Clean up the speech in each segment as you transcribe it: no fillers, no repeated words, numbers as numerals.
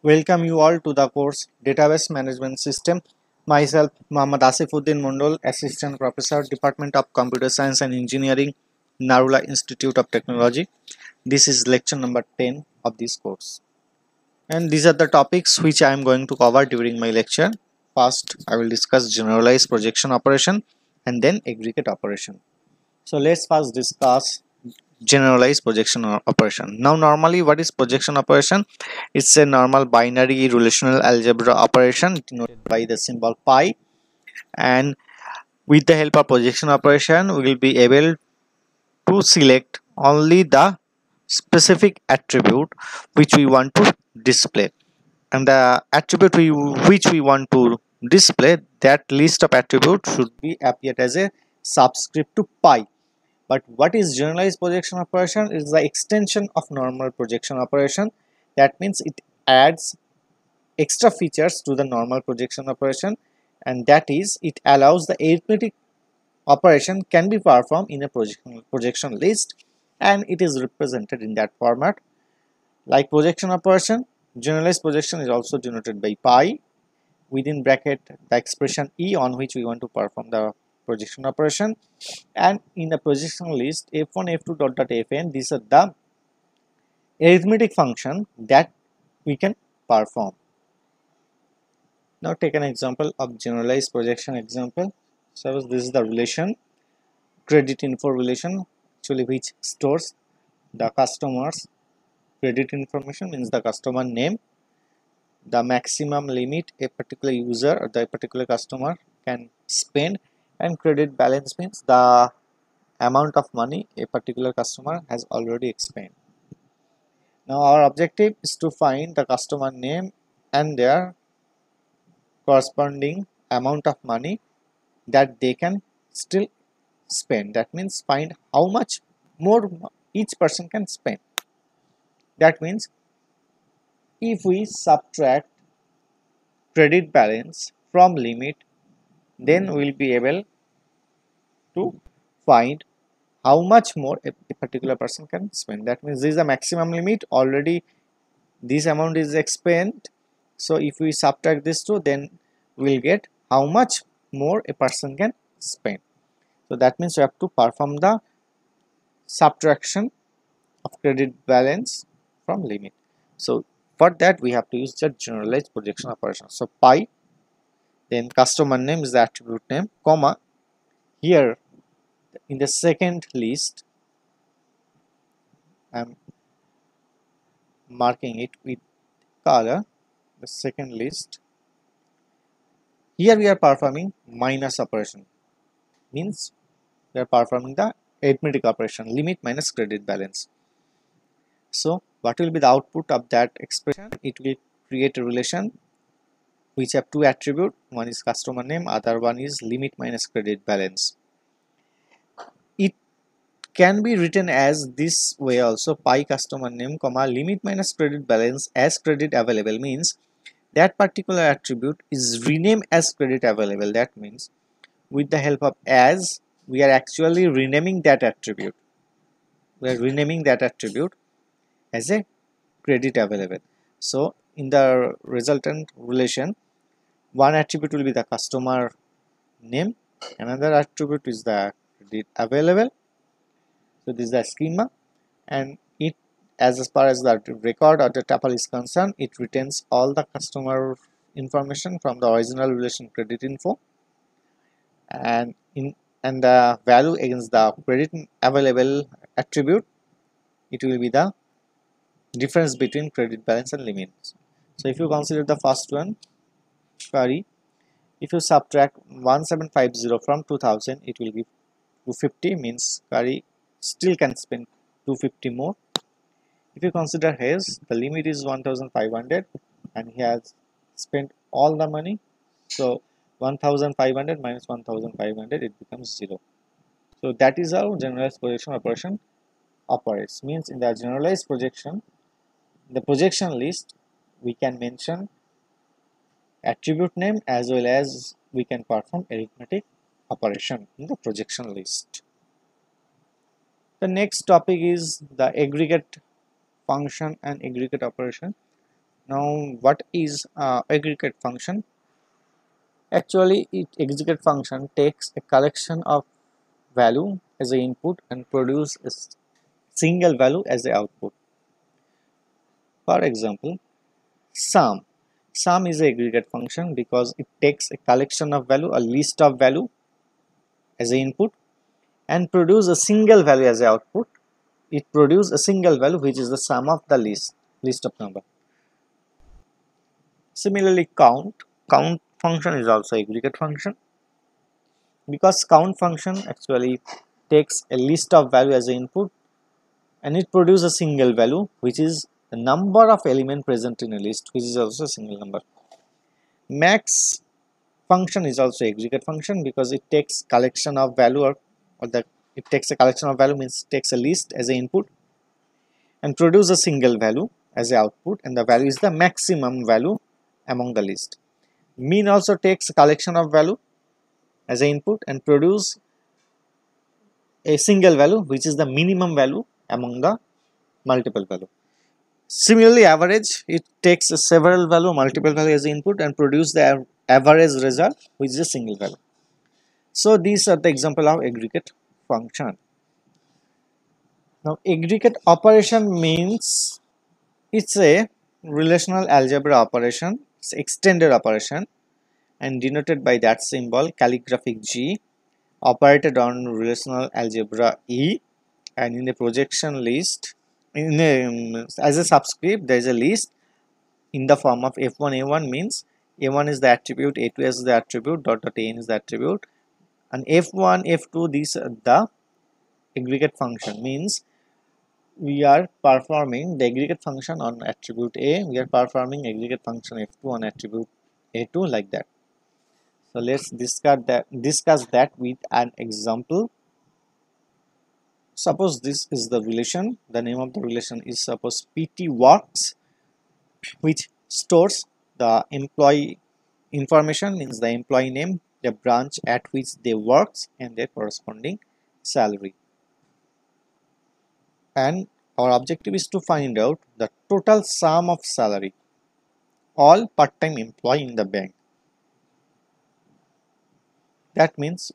Welcome you all to the course Database Management System. Myself, Muhammad Asifuddin Mondol, Assistant Professor, Department of Computer Science and Engineering, Narula Institute of Technology. This is lecture number 10 of this course. And these are the topics which I am going to cover during my lecture. First, I will discuss generalized projection operation and then aggregate operation. So let's first discuss generalized projection operation. Now normally what is projection operation? It's a normal binary relational algebra operation denoted by the symbol pi, and with the help of projection operation we will be able to select only the specific attribute which we want to display, and the attribute which we want to display, that list of attributes should be appeared as a subscript to pi. But what is generalized projection operation? Is the extension of normal projection operation. That means it adds extra features to the normal projection operation, and that is it allows the arithmetic operation can be performed in a projection list, and it is represented in that format. Like projection operation, generalized projection is also denoted by pi, within bracket the expression e on which we want to perform the projection operation, and in the projection list f1 f2 dot fn, these are the arithmetic function that we can perform. Now take an example of generalized projection example. Suppose this is the relation credit info relation, actually which stores the customer's credit information, means the customer name, the maximum limit a particular user or the particular customer can spend, and credit balance means the amount of money a particular customer has already expended. Now our objective is to find the customer name and their corresponding amount of money that they can still spend. That means find how much more each person can spend. That means if we subtract credit balance from limit, then we will be able to find how much more a particular person can spend. That means this is the maximum limit, already this amount is expended. So if we subtract this two, then we'll get how much more a person can spend. So that means we have to perform the subtraction of credit balance from limit. So for that we have to use the generalized projection operation. So pi, then customer name is the attribute name, comma, here in the second list I'm marking it with color, the second list. Here we are performing minus operation, means we are performing the arithmetic operation, limit minus credit balance. So what will be the output of that expression? It will create a relation which have two attributes, one is customer name, other one is limit minus credit balance. It can be written as this way also, pi customer name comma limit minus credit balance as credit available, means that particular attribute is renamed as credit available. That means with the help of as, we are actually renaming that attribute. We are renaming that attribute as a credit available. So in the resultant relation, one attribute will be the customer name, another attribute is the credit available. So this is the schema, and it, as far as the record or the tuple is concerned, it retains all the customer information from the original relation credit info, and the value against the credit available attribute, it will be the difference between credit balance and limits. So if you consider the first one, query, if you subtract 1750 from 2000, it will give 250, means query still can spend 250 more. If you consider his, the limit is 1500 and he has spent all the money, so 1500 minus 1500, it becomes 0. So that is how generalized projection operation operates. Means in the generalized projection, the projection list, we can mention attribute name as well as we can perform arithmetic operation in the projection list. The next topic is the aggregate function and aggregate operation. Now, what is aggregate function? Actually, aggregate function takes a collection of value as the input and produce a single value as the output. For example, sum. Sum is an aggregate function because it takes a collection of value, a list of value as the input, and produce a single value as the output. It produces a single value which is the sum of the list of number. Similarly, count function is also aggregate function because count function actually takes a list of value as the input and it produces a single value which is the number of element present in a list, which is also a single number. Max function is also aggregate function because it takes collection of value it takes a collection of value means it takes a list as an input and produce a single value as a output, and the value is the maximum value among the list. Min also takes a collection of value as an input and produce a single value which is the minimum value among the multiple value. Similarly, average, it takes a several value, multiple value as input and produce the average result which is a single value. So these are the example of aggregate function. Now aggregate operation means it's a relational algebra operation, it's extended operation and denoted by that symbol calligraphic G, operated on relational algebra E, and in the projection list as a subscript there is a list in the form of f1 a1 means a1 is the attribute, a2 is the attribute, dot dot an is the attribute, and f1 f2 these are the aggregate function means we are performing the aggregate function on attribute A, we are performing aggregate function f2 on attribute a2, like that. So let's discuss that with an example. Suppose this is the relation, the name of the relation is suppose PT works, which stores the employee information means the employee name, the branch at which they works and their corresponding salary. And our objective is to find out the total sum of salary all part-time employee in the bank. That means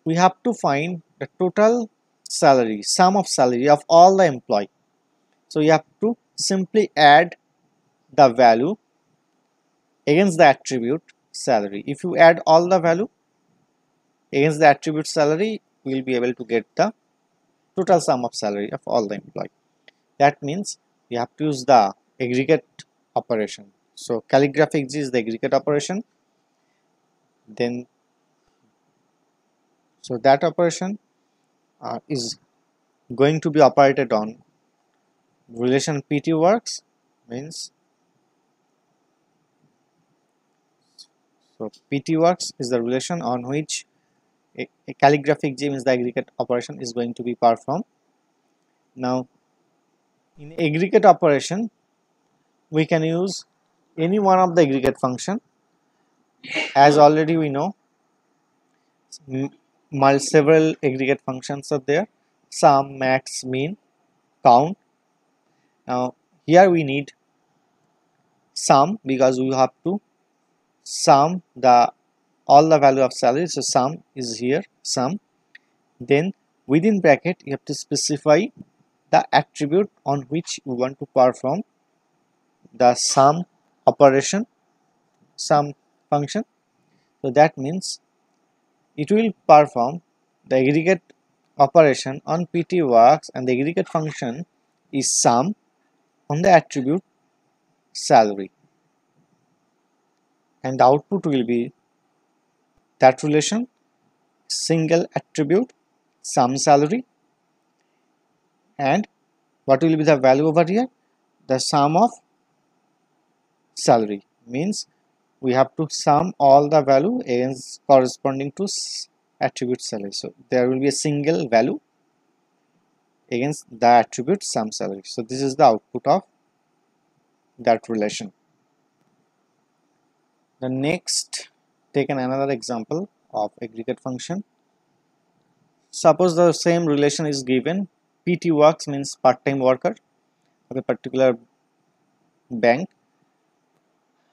we have to find the total salary, sum of salary of all the employee. So you have to simply add the value against the attribute salary. If you add all the value against the attribute salary, we will be able to get the total sum of salary of all the employee. That means you have to use the aggregate operation. So calligraphic G is the aggregate operation. Then so that operation is going to be operated on relation PT works means so PT works is the relation on which a calligraphic G means the aggregate operation is going to be performed. Now in aggregate operation we can use any one of the aggregate function. As already we know several aggregate functions are there, sum, max, min, count. Now here we need sum because we have to sum the all the value of salary, so sum is here, sum. Then within bracket you have to specify the attribute on which you want to perform the sum operation, sum function. So that means it will perform the aggregate operation on PT works and the aggregate function is sum on the attribute salary, and the output will be that relation single attribute sum salary, and what will be the value over here, the sum of salary means we have to sum all the value against corresponding to attribute salary. So there will be a single value against the attribute sum salary. So this is the output of that relation. The next, take another example of aggregate function. Suppose the same relation is given. PT works means part-time worker of a particular bank.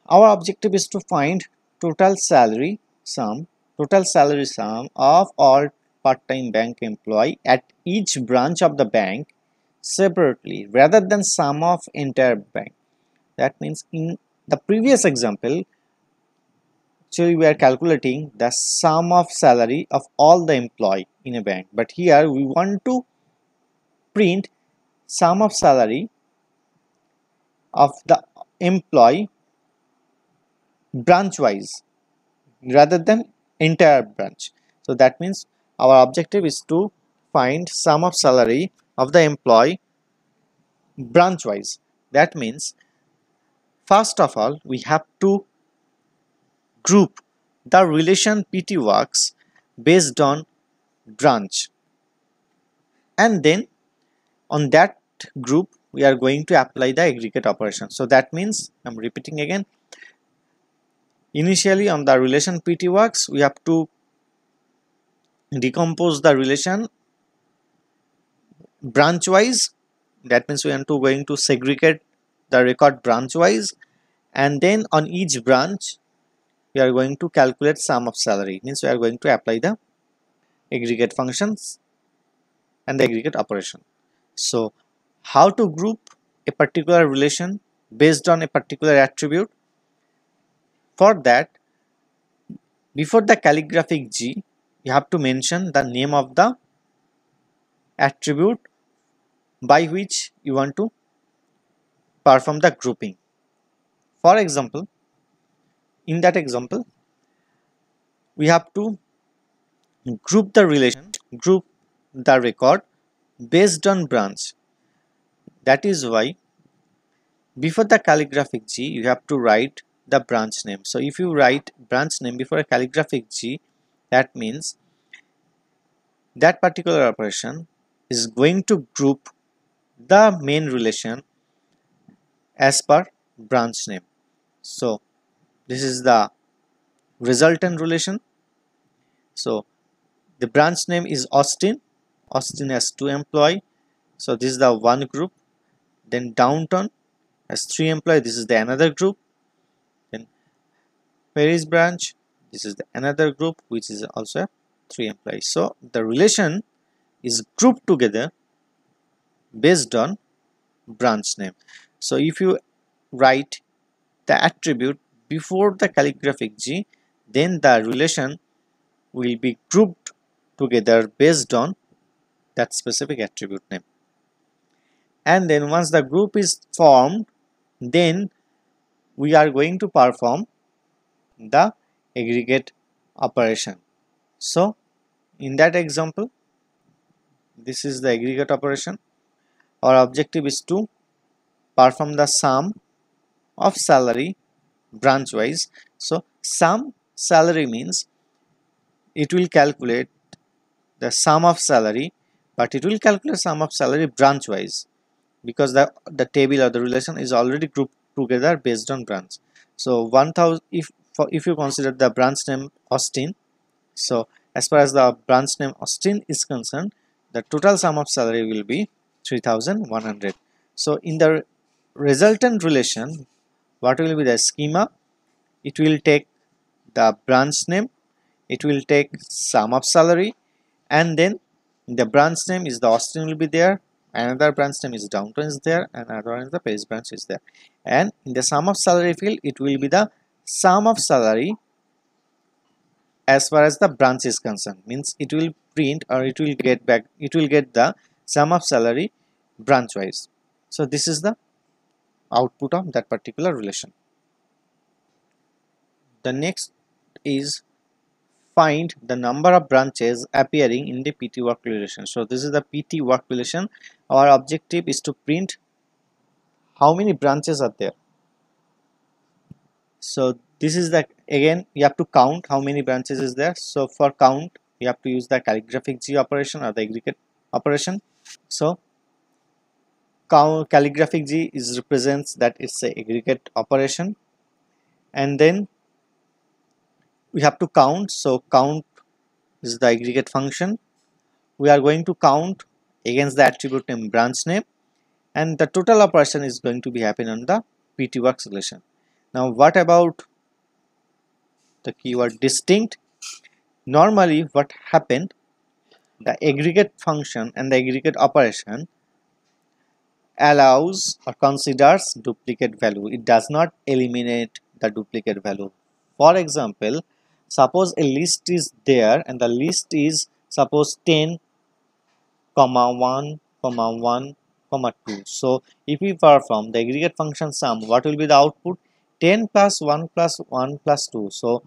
Our objective is to find total salary sum of all part-time bank employee at each branch of the bank separately rather than sum of entire bank. That means in the previous example, actually we are calculating the sum of salary of all the employee in a bank, but here we want to print sum of salary of the employee branch wise rather than entire branch. So that means our objective is to find sum of salary of the employee branch wise. That means first of all we have to group the relation PT works based on branch, and then on that group we are going to apply the aggregate operation. So that means, I'm repeating again, initially on the relation PT works we have to decompose the relation branch wise. That means we are going to segregate the record branch wise, and then on each branch we are going to calculate sum of salary. Means we are going to apply the aggregate functions and the aggregate operation. So how to group a particular relation based on a particular attribute? For that, before the calligraphic G you have to mention the name of the attribute by which you want to perform the grouping. For example, in that example we have to group the record based on branch. That is why before the calligraphic G you have to write the branch name. So if you write branch name before a calligraphic G, that means that particular operation is going to group the main relation as per branch name. So this is the resultant relation. So the branch name is Austin has 2 employee, so this is the one group. Then Downtown has 3 employee, this is the another group. Then Paris branch, this is the another group which is also 3 employees. So the relation is grouped together based on branch name. So if you write the attribute before the calligraphic G, then the relation will be grouped together based on that specific attribute name. And then once the group is formed, then we are going to perform the aggregate operation. So in that example, this is the aggregate operation. Our objective is to perform the sum of salary branch wise. So sum salary means it will calculate the sum of salary, but it will calculate sum of salary branch wise because the table or the relation is already grouped together based on branch. So 1000, if you consider the branch name Austin, so as far as the branch name Austin is concerned, the total sum of salary will be 3100. So in the resultant relation, what will be the schema? It will take the branch name, it will take sum of salary, and then the branch name is the Austin will be there, another branch name is Downtown is there, and another one is the Paris branch is there. And in the sum of salary field, it will be the sum of salary as far as the branch is concerned. Means it will print, or it will get the sum of salary branch wise. So this is the output of that particular relation. The next is find the number of branches appearing in the PT work relation. So this is the PT work relation. Our objective is to print how many branches are there. So this is the, again you have to count how many branches is there. So for count you have to use the calligraphic G operation or the aggregate operation. So calligraphic G is represents that it's a aggregate operation, and then we have to count. So count is the aggregate function. We are going to count against the attribute name branch name, and the total operation is going to be happen on the PT Works relation. Now what about the keyword distinct? Normally what happened, the aggregate function and the aggregate operation allows or considers duplicate value. It does not eliminate the duplicate value. For example, suppose a list is there and the list is suppose 10, 1, 1, 2. So if we perform the aggregate function sum, what will be the output? 10 plus 1 plus 1 plus 2. So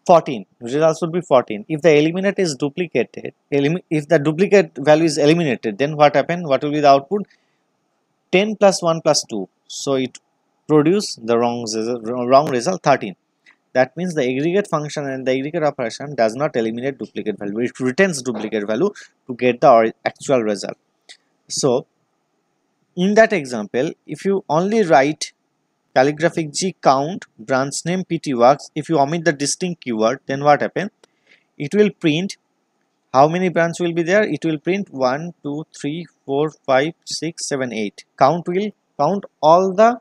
14. Results would be 14. If the eliminate is duplicated, if the duplicate value is eliminated, then what happen? What will be the output? 10 plus 1 plus 2. So it produce the wrong result 13. That means the aggregate function and the aggregate operation does not eliminate duplicate value. It retains duplicate value to get the actual result. So in that example, if you only write calligraphic G count branch name PT Works, if you omit the distinct keyword, then what happens? It will print how many branch will be there? It will print 1, 2, 3, 4, 5, 6, 7, 8. Count will count all the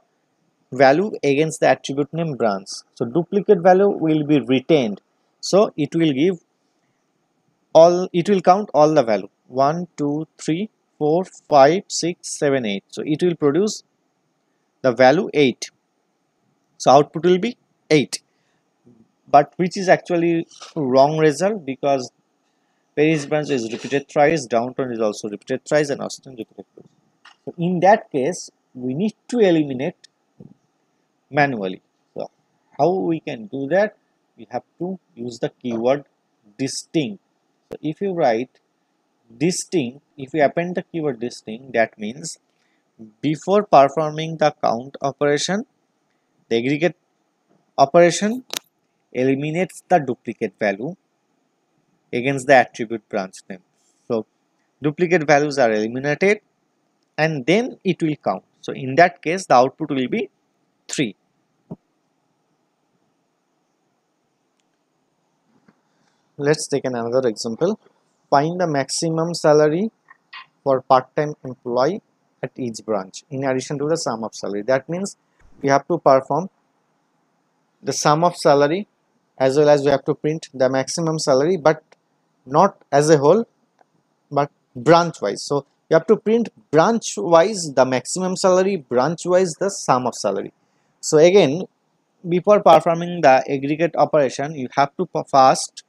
value against the attribute name branch. So duplicate value will be retained. So it will give all, it will count all the value 1, 2, 3, 4, 5, 6, 7, 8. So it will produce the value 8. So output will be 8. But which is actually wrong result, because Paris branch is repeated thrice, Downtown is also repeated thrice, and Austin repeated twice. So in that case, we need to eliminate manually. So how we can do that? We have to use the keyword distinct. So if you write distinct, if you append the keyword distinct, that means before performing the count operation, the aggregate operation eliminates the duplicate value against the attribute branch name. So duplicate values are eliminated and then it will count. So in that case, the output will be 3. Let's take another example. Find the maximum salary for part-time employee at each branch in addition to the sum of salary. That means we have to perform the sum of salary as well as we have to print the maximum salary, but not as a whole but branch wise. So you have to print branch wise the maximum salary, branch wise the sum of salary. So again, before performing the aggregate operation, you have to first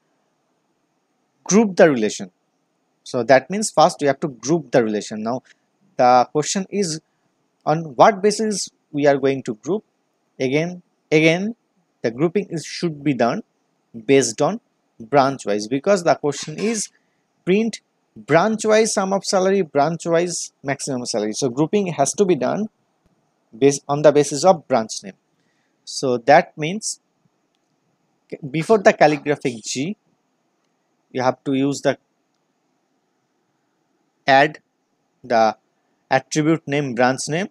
group the relation. So that means first you have to group the relation. Now the question is on what basis we are going to group. Again the grouping should be done based on branch wise, because the question is print branch wise sum of salary, branch wise maximum salary. So grouping has to be done based on the basis of branch name. So that means before the calligraphic G, you have to use the add the attribute name branch name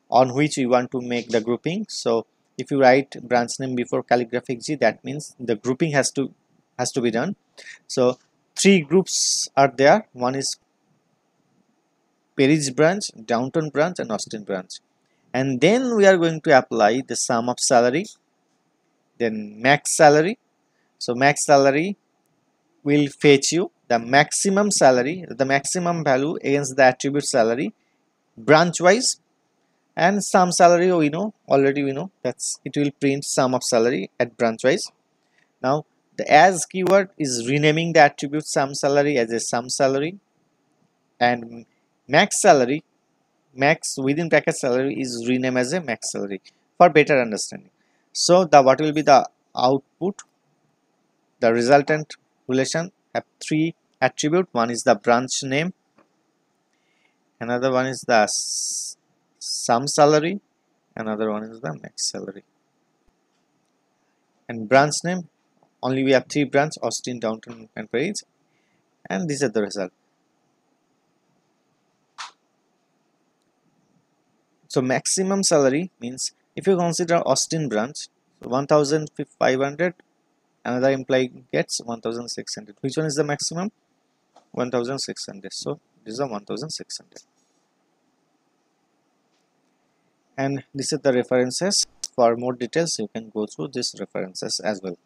on which we want to make the grouping. So if you write branch name before calligraphic G, that means the grouping has to be done. So 3 groups are there. One is Paris branch, Downtown branch, and Austin branch. And then we are going to apply the sum of salary, then max salary. So max salary will fetch you the maximum salary, the maximum value against the attribute salary branch wise, and sum salary we know that's it will print sum of salary at branch wise. Now the as keyword is renaming the attribute sum salary as a sum salary, and max salary, max within bracket salary, is renamed as a max salary for better understanding. So the what will be the output? The resultant relation have 3 attribute. One is the branch name, another one is the sum salary, another one is the max salary. And branch name, only we have 3 branch: Austin, Downtown, and Paris, and these are the result. So maximum salary means if you consider Austin branch, 1,500, another employee gets 1,600. Which one is the maximum? 1,600. So this is a 1,600. and this is the references. For more details you can go through these references as well.